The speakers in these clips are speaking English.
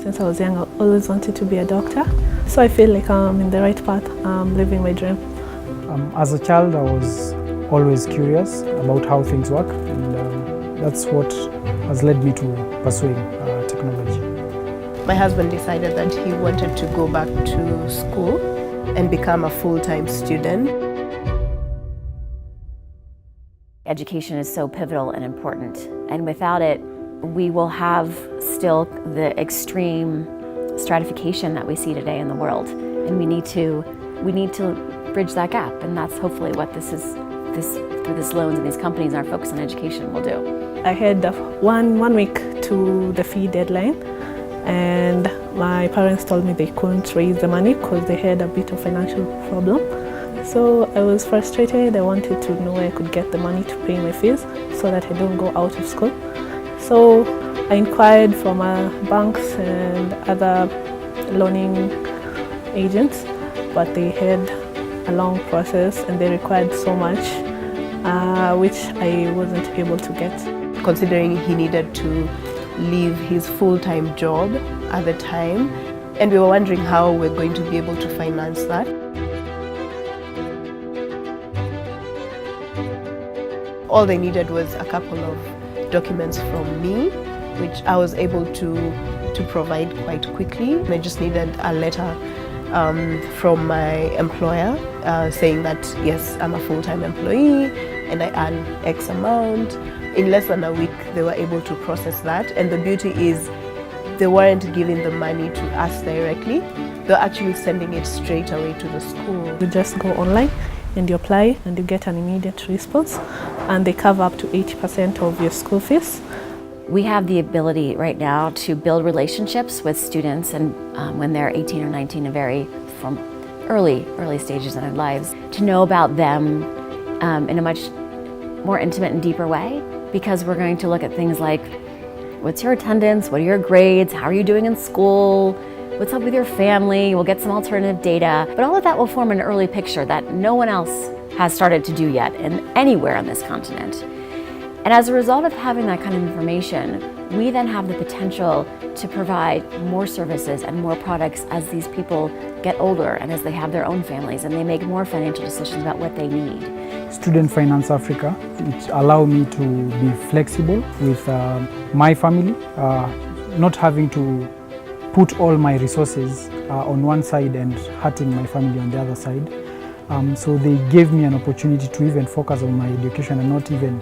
Since I was young, I always wanted to be a doctor. So I feel like I'm in the right path, I'm living my dream. As a child, I was always curious about how things work, and that's what has led me to pursuing technology. My husband decided that he wanted to go back to school and become a full-time student. Education is so pivotal and important, and without it, we will have still the extreme stratification that we see today in the world, and we need to bridge that gap, and that's hopefully what through this loans and these companies and our focus on education will do. I had one week to the fee deadline, and my parents told me they couldn't raise the money because they had a bit of financial problem. So I was frustrated. I wanted to know where I could get the money to pay my fees so that I don't go out of school. So I inquired from banks and other loaning agents, but they had a long process and they required so much, which I wasn't able to get. Considering he needed to leave his full-time job at the time, and we were wondering how we're going to be able to finance that. All they needed was a couple of documents from me, which I was able to provide quite quickly. I just needed a letter from my employer saying that yes, I'm a full-time employee and I earn X amount. In less than a week, they were able to process that. And the beauty is they weren't giving the money to us directly. They're actually sending it straight away to the school. You just go online and you apply and you get an immediate response, and they cover up to 80% of your school fees. We have the ability right now to build relationships with students, and when they're 18 or 19, from early stages in their lives, to know about them in a much more intimate and deeper way, because we're going to look at things like, what's your attendance, what are your grades, how are you doing in school, what's up with your family. We'll get some alternative data, but all of that will form an early picture that no one else has started to do yet anywhere on this continent. And as a result of having that kind of information, we then have the potential to provide more services and more products as these people get older and as they have their own families and they make more financial decisions about what they need. Student Finance Africa, it allows me to be flexible with my family, not having to put all my resources on one side and hurting my family on the other side. So they gave me an opportunity to even focus on my education and not even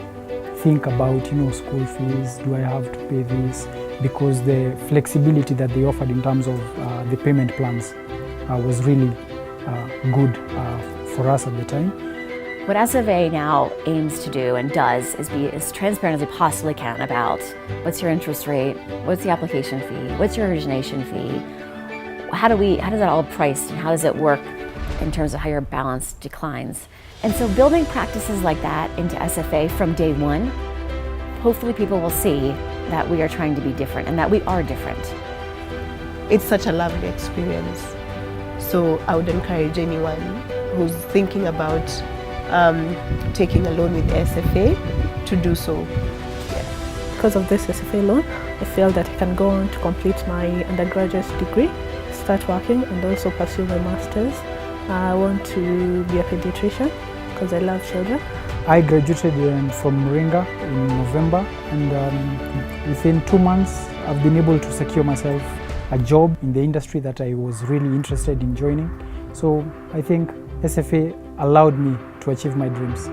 think about, school fees, do I have to pay this? Because the flexibility that they offered in terms of the payment plans was really good for us at the time. What SFA now aims to do and does is be as transparent as we possibly can about what's your interest rate, what's the application fee, what's your origination fee, how does that all priced and how does it work in terms of how your balance declines. And so building practices like that into SFA from day one, hopefully people will see that we are trying to be different and that we are different. It's such a lovely experience. So I would encourage anyone who's thinking about taking a loan with SFA to do so. Because of this SFA loan, I feel that I can go on to complete my undergraduate degree, start working and also pursue my master's. I want to be a pediatrician because I love children. I graduated from Moringa in November, and within 2 months I've been able to secure myself a job in the industry that I was really interested in joining. So I think SFA allowed me to achieve my dreams.